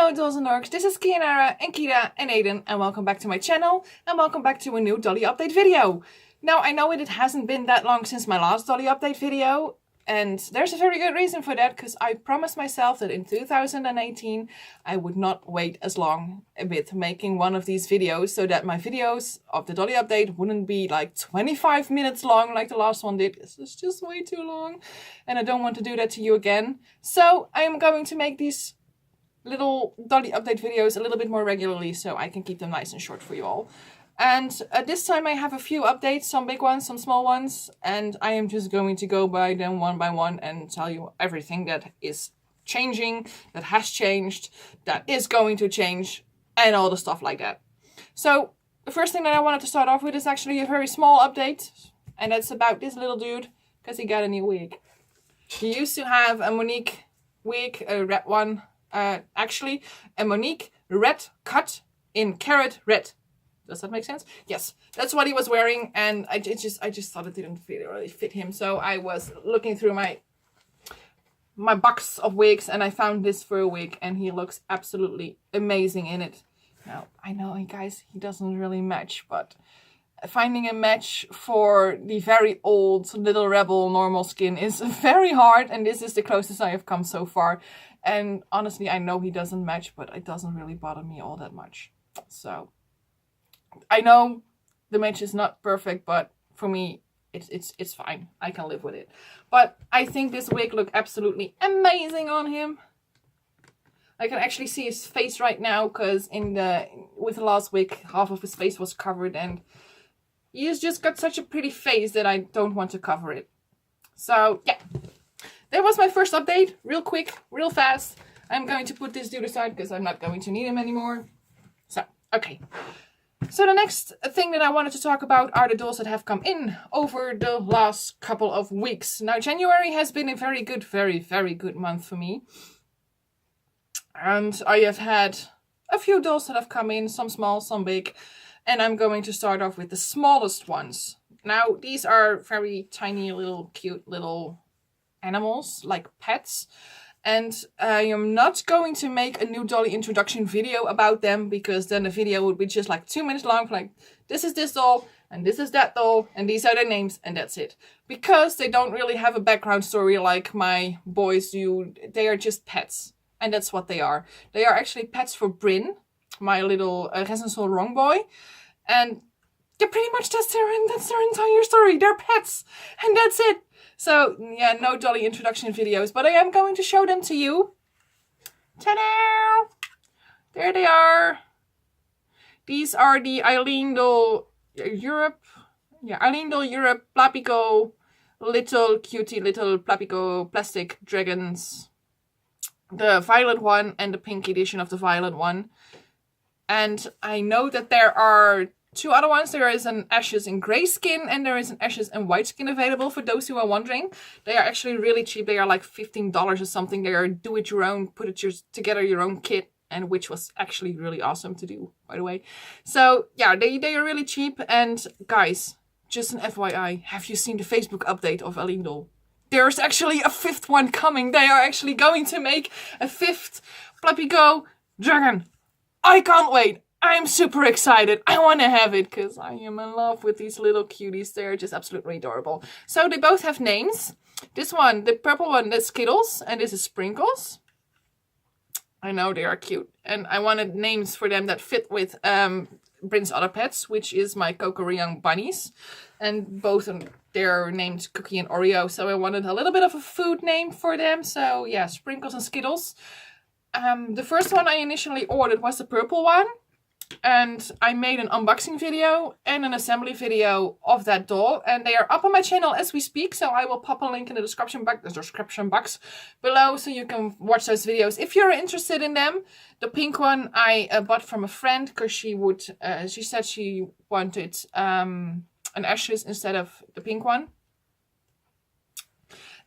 Hello Dolls and Dorks, this is Kianara and Kira and Aiden and welcome back to my channel and welcome back to a new Dolly update video. Now I know it hasn't been that long since my last Dolly update video and there's a very good reason for that because I promised myself that in 2018 I would not wait as long with making one of these videos so that my videos of the Dolly update wouldn't be like 25 minutes long like the last one did. It's just way too long and I don't want to do that to you again. So I am going to make these little Dolly update videos a little bit more regularly so I can keep them nice and short for you all. And this time I have a few updates, some big ones, some small ones, and I am just going to go by them one by one and tell you everything that is changing, that has changed, that is going to change, and all the stuff like that. So the first thing that I wanted to start off with is actually a very small update, and that's about this little dude, because he got a new wig. He used to have a Monique wig, a red one, actually a Monique red cut in carrot red. Does that make sense? Yes, that's what he was wearing, and I just thought it didn't really fit him. So I was looking through my box of wigs, and I found this for a wig, and he looks absolutely amazing in it. Now I know, guys, he doesn't really match, but finding a match for the very old little rebel normal skin is very hard, and this is the closest I have come so far. And honestly, I know he doesn't match, but it doesn't really bother me all that much. So I know the match is not perfect, but for me, it's fine. I can live with it. But I think this wig looked absolutely amazing on him. I can actually see his face right now, because with the last wig, half of his face was covered, and he's just got such a pretty face that I don't want to cover it. So yeah, that was my first update. Real quick, real fast. I'm going to put this dude aside because I'm not going to need him anymore. So, okay. So the next thing that I wanted to talk about are the dolls that have come in over the last couple of weeks. Now, January has been a very good, very, very good month for me. And I have had a few dolls that have come in, some small, some big. And I'm going to start off with the smallest ones. Now, these are very tiny, little, cute little animals, like pets. And I am not going to make a new Dolly introduction video about them, because then the video would be just like 2 minutes long, like this is this doll, and this is that doll, and these are their names, and that's it. Because they don't really have a background story like my boys do. They are just pets, and that's what they are. They are actually pets for Bryn, my little Resensol wrong boy, and yeah, pretty much that's their entire story. They're pets, and that's it. So yeah, no Dolly introduction videos, but I am going to show them to you. Ta-da! There they are. These are the Aileen doll Europe. Yeah, Aileen doll Europe Plapico little cutie little Plapico plastic dragons. The violet one and the pink edition of the violet one. And I know that there are two other ones. There is an Ashes in grey skin and there is an Ashes in white skin available for those who are wondering. They are actually really cheap. They are like $15 or something. They are do-it-your-own, together your own kit, and which was actually really awesome to do, by the way. So yeah, they are really cheap. And guys, just an FYI, have you seen the Facebook update of Aileen doll? There's actually a fifth one coming. They are actually going to make a fifth Plapico dragon. I can't wait. I'm super excited. I want to have it because I am in love with these little cuties. They're just absolutely adorable. So they both have names. This one, the purple one, that's Skittles, and this is Sprinkles. I know they are cute. And I wanted names for them that fit with Bryn's other pets, which is my Coco bunnies. And both of them, they're named Cookie and Oreo. So I wanted a little bit of a food name for them. So yeah, Sprinkles and Skittles. The first one I initially ordered was the purple one. And I made an unboxing video and an assembly video of that doll, and they are up on my channel as we speak, so I will pop a link in the description box below so you can watch those videos if you're interested in them. The pink one I bought from a friend because she said she wanted an Ashes instead of the pink one.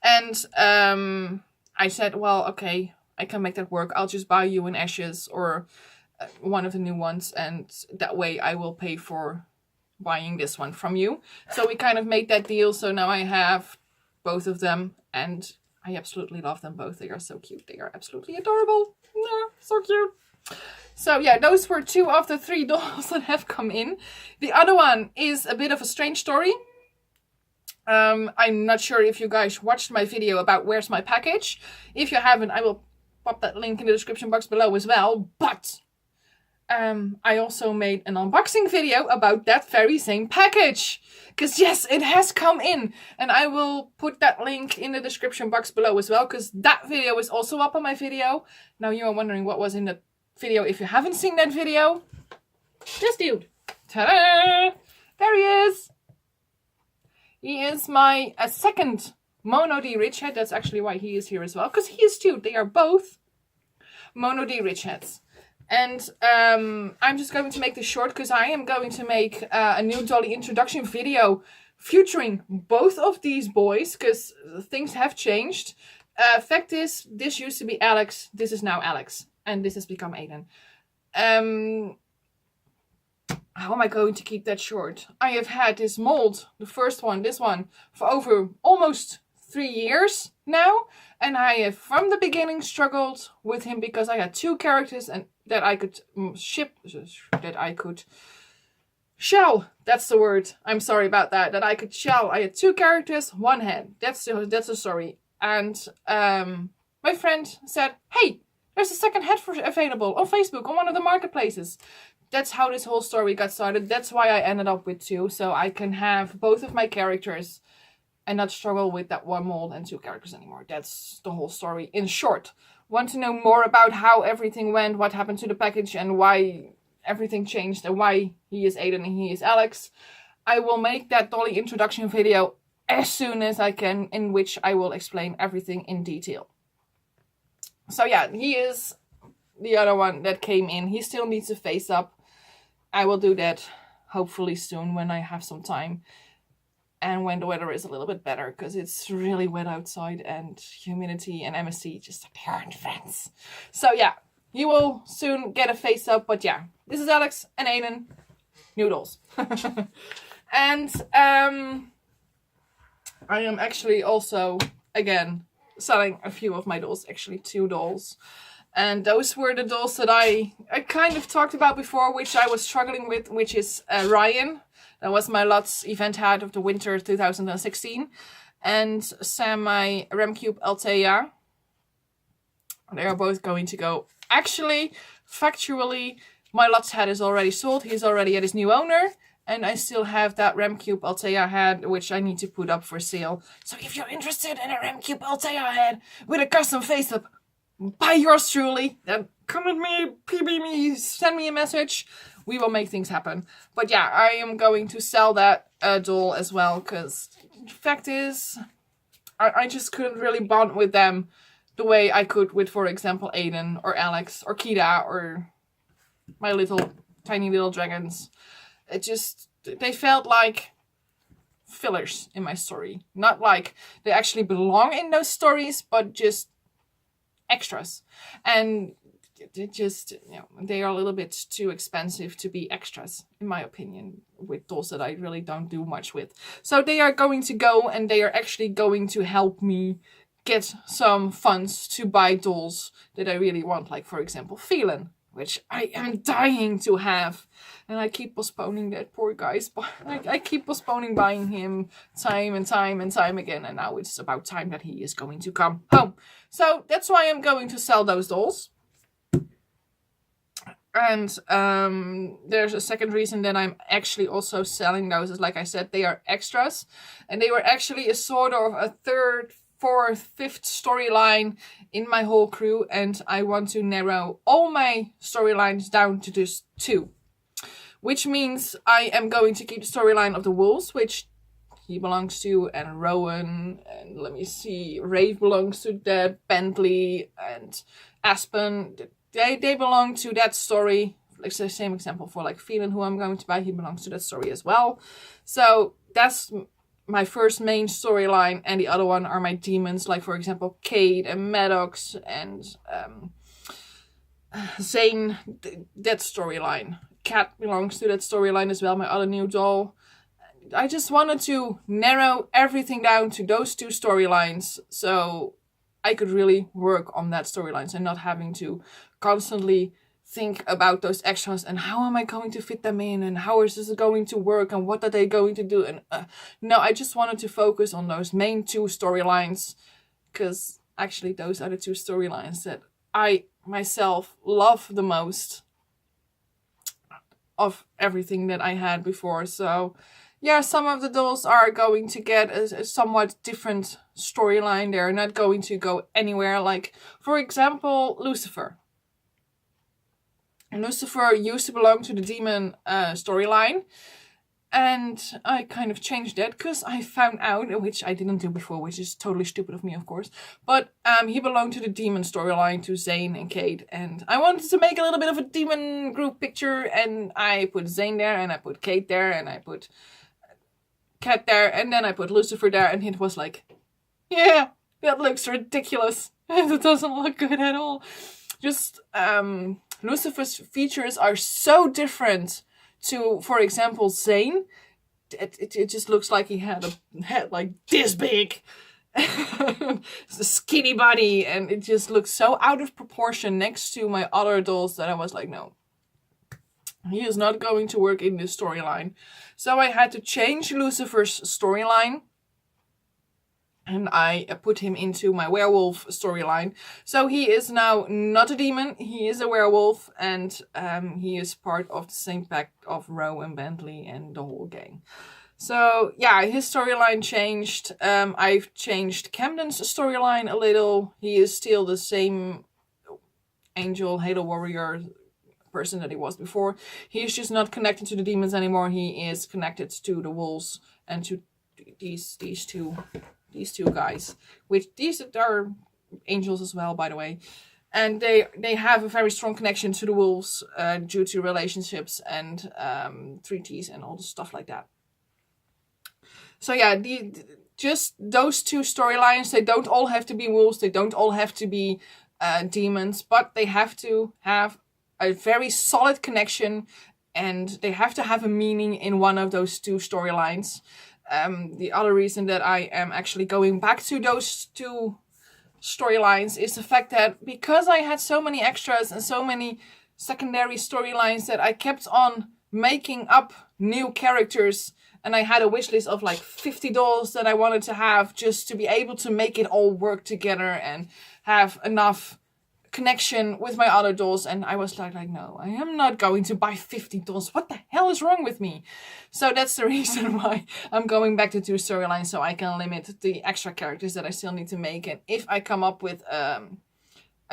And I said, well, okay, I can make that work. I'll just buy you an Ashes or one of the new ones, and that way I will pay for buying this one from you. So we kind of made that deal, so now I have both of them, and I absolutely love them both. They are so cute. They are absolutely adorable. Yeah, so cute. So yeah, those were 2 of the 3 dolls that have come in. The other one is a bit of a strange story. I'm not sure if you guys watched my video about where's my package. If you haven't, I will pop that link in the description box below as well. But I also made an unboxing video about that very same package. Because yes, it has come in. And I will put that link in the description box below as well. Because that video is also up on my video. Now you are wondering what was in the video. If you haven't seen that video, this dude. Ta-da! There he is. He is my second Monodee rich head. That's actually why he is here as well. Because he is too. They are both Monodee rich heads. And I'm just going to make this short because I am going to make a new Dolly introduction video featuring both of these boys because things have changed. Fact is, this used to be Alex. This is now Alex. And this has become Aileen. How am I going to keep that short? I have had this mold, the first one, this one, for over almost 3 years now. And I have from the beginning struggled with him because I had 2 characters and that I could shell. That's the word. I'm sorry about that. That I could shell. I had 2 characters, 1 head. That's the story. And my friend said, hey, there's a second head available on Facebook on one of the marketplaces. That's how this whole story got started. That's why I ended up with 2. So I can have both of my characters and not struggle with that 1 mold and 2 characters anymore. That's the whole story in short. Want to know more about how everything went, what happened to the package and why everything changed and why he is Aileen and he is Alex? I will make that Dolly introduction video as soon as I can, in which I will explain everything in detail. So yeah, he is the other one that came in. He still needs a face up. I will do that hopefully soon when I have some time. And when the weather is a little bit better, because it's really wet outside and humidity and MSC just aren't friends. So yeah, he will soon get a face up. But yeah, this is Alex and Aileen, new dolls. And I am actually also, again, selling a few of my dolls, actually 2 dolls. And those were the dolls that I kind of talked about before, which I was struggling with, which is Ryan. That was my Lots event hat of the winter 2016. And Sam, my Remcube Althea. They are both going to go. Actually, factually, my Lots hat is already sold. He's already at his new owner. And I still have that Remcube Althea hat, which I need to put up for sale. So if you're interested in a Remcube Althea hat with a custom face up, buy yours truly. Then comment me, PB me, send me a message. We will make things happen. But yeah, I am going to sell that doll as well. Because the fact is, I just couldn't really bond with them the way I could with, for example, Aileen or Alex or Kida or my tiny little dragons. It just, they felt like fillers in my story. Not like they actually belong in those stories, but just extras. And it just, they are a little bit too expensive to be extras, in my opinion, with dolls that I really don't do much with. So they are going to go, and they are actually going to help me get some funds to buy dolls that I really want. Like, for example, Phelan, which I am dying to have. And I keep postponing that, poor guys. I keep postponing buying him time and time and time again. And now it's about time that he is going to come home. So that's why I'm going to sell those dolls. And there's a second reason that I'm actually also selling those. Is like I said, they are extras. And they were actually a sort of a 3rd, 4th, 5th storyline in my whole crew. And I want to narrow all my storylines down to just 2. Which means I am going to keep the storyline of the wolves, which he belongs to, and Rowan, and let me see, Rave belongs to that, Bentley, and Aspen. They belong to that story. Like the same example for like Phelan, who I'm going to buy, he belongs to that story as well. So that's my first main storyline, and the other one are my demons, like for example Kate and Maddox and Zane, that storyline. Cat belongs to that storyline as well, my other new doll. I just wanted to narrow everything down to those 2 storylines so I could really work on that storylines and not having to constantly think about those extras and how am I going to fit them in and how is this going to work and what are they going to do. And no, I just wanted to focus on those main 2 storylines, because actually those are the 2 storylines that I myself love the most of everything that I had before. So yeah, some of the dolls are going to get a somewhat different storyline. They're not going to go anywhere. Like, for example, Lucifer. Lucifer used to belong to the demon storyline. And I kind of changed that because I found out, which I didn't do before, which is totally stupid of me, of course. But he belonged to the demon storyline, to Zane and Kate. And I wanted to make a little bit of a demon group picture. And I put Zane there, and I put Kate there, and I put Cat there, and then I put Lucifer there. And it was like, yeah, that looks ridiculous. It doesn't look good at all. Just, Lucifer's features are so different to, for example, Zane. It just looks like he had a head like this big. It's a skinny body, and it just looks so out of proportion next to my other dolls that I was like, no. He is not going to work in this storyline. So I had to change Lucifer's storyline. And I put him into my werewolf storyline. So he is now not a demon. He is a werewolf. And he is part of the same pack of Roe and Bentley and the whole gang. So yeah, his storyline changed. I've changed Camden's storyline a little. He is still the same angel, Halo warrior person that he was before. He is just not connected to the demons anymore. He is connected to the wolves and to these two guys, which these are angels as well, by the way, and they have a very strong connection to the wolves due to relationships and 3Ts and all the stuff like that. So yeah, just those 2 storylines, they don't all have to be wolves, they don't all have to be demons, but they have to have a very solid connection, and they have to have a meaning in one of those 2 storylines. The other reason that I am actually going back to those 2 storylines is the fact that because I had so many extras and so many secondary storylines that I kept on making up new characters, and I had a wish list of like 50 dolls that I wanted to have just to be able to make it all work together and have enough connection with my other dolls. And I was like, no, I am not going to buy 50 dolls. What the hell is wrong with me? So that's the reason why I'm going back to 2 storylines, so I can limit the extra characters that I still need to make. And if I come up with a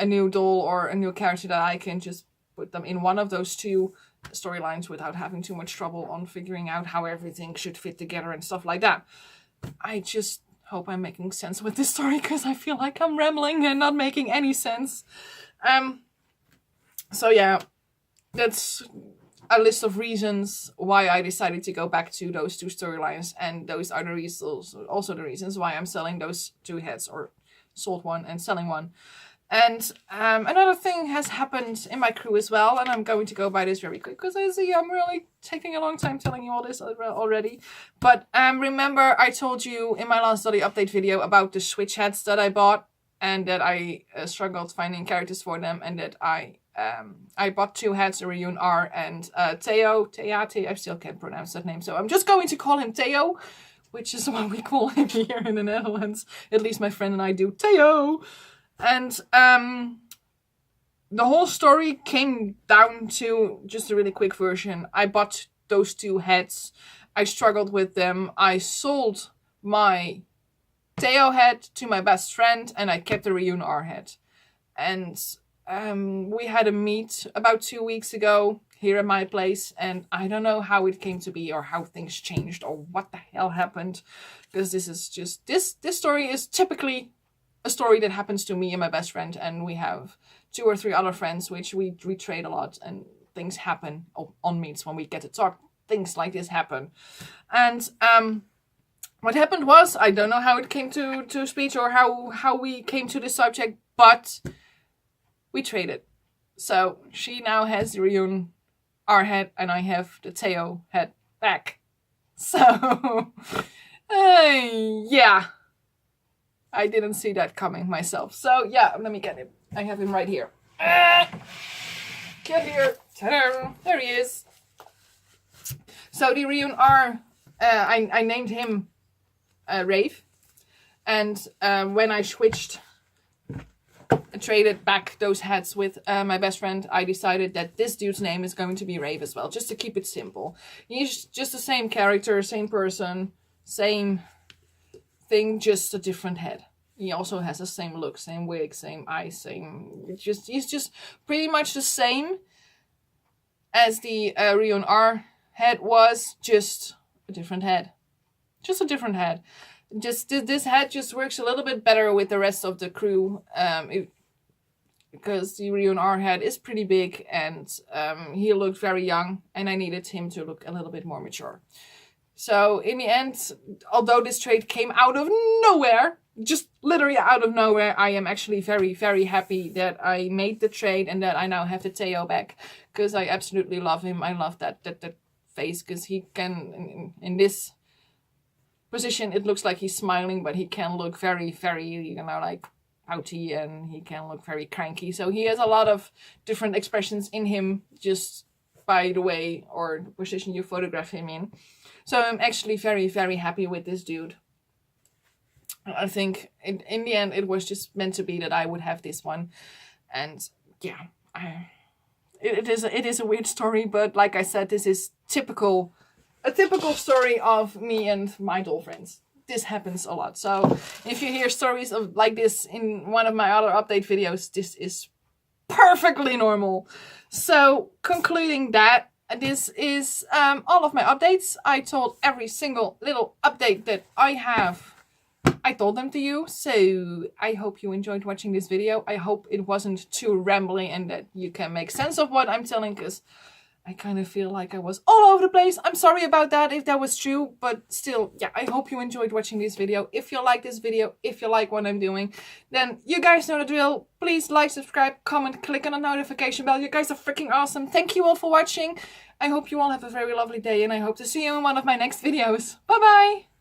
new doll or a new character, that I can just put them in one of those 2 storylines without having too much trouble on figuring out how everything should fit together and stuff like that. I just hope I'm making sense with this story, because I feel like I'm rambling and not making any sense. So yeah, that's a list of reasons why I decided to go back to those 2 storylines, and those are the reasons, also the reasons why I'm selling those 2 heads, or sold one and selling one. And another thing has happened in my crew as well, and I'm going to go by this very quick because I see I'm really taking a long time telling you all this already. But remember I told you in my last Dolly update video about the Switch heads that I bought, and that I struggled finding characters for them, and that I bought 2 heads, a Reun R and Theo, I still can't pronounce that name, so I'm just going to call him Theo, which is what we call him here in the Netherlands. At least my friend and I do, Theo. And the whole story came down to just a really quick version. I bought those 2 heads. I struggled with them. I sold my Theo head to my best friend, and I kept the Reun R head. And we had a meet about 2 weeks ago here at my place, and I don't know how it came to be or how things changed or what the hell happened, because this is just this story is typically a story that happens to me and my best friend, and we have 2 or 3 other friends which we trade a lot, and things happen on meets when we get to talk. Things like this happen. And what happened was, I don't know how it came to speech or how we came to this subject, but we traded. So she now has the Reun R head, and I have the Theo head back. So yeah, I didn't see that coming myself. So yeah, let me get him. I have him right here. Get here. Ta-da! There he is. So the Rion R, I named him Rave. And when I traded back those heads with my best friend, I decided that this dude's name is going to be Rave as well, just to keep it simple. He's just the same character, same person, same thing, just a different head. He also has the same look, same wig, same eyes, he's just pretty much the same as the Rion R head was, just a different head. Just a different head. Just this head just works a little bit better with the rest of the crew, because the Rion R head is pretty big, and he looked very young, and I needed him to look a little bit more mature. So in the end, although this trade came out of nowhere, just literally out of nowhere, I am actually very, very happy that I made the trade and that I now have the Teo back, because I absolutely love him. I love that face, because he can, in this position, it looks like he's smiling, but he can look very, very, you know, like pouty, and he can look very cranky. So he has a lot of different expressions in him just by the way or the position you photograph him in. So I'm actually very, very happy with this dude. I think in the end it was just meant to be that I would have this one. And yeah, it is a weird story, but like I said, this is a typical story of me and my doll friends. This happens a lot. So if you hear stories of like this in one of my other update videos, this is perfectly normal. So concluding that, this is all of my updates. I told every single little update that I have, I told them to you. So I hope you enjoyed watching this video. I hope it wasn't too rambling and that you can make sense of what I'm telling, because I kind of feel like I was all over the place. I'm sorry about that if that was true, but still, yeah, I hope you enjoyed watching this video. If you like this video, if you like what I'm doing, then you guys know the drill. Please like, subscribe, comment, click on the notification bell. You guys are freaking awesome. Thank you all for watching. I hope you all have a very lovely day, and I hope to see you in one of my next videos. Bye-bye!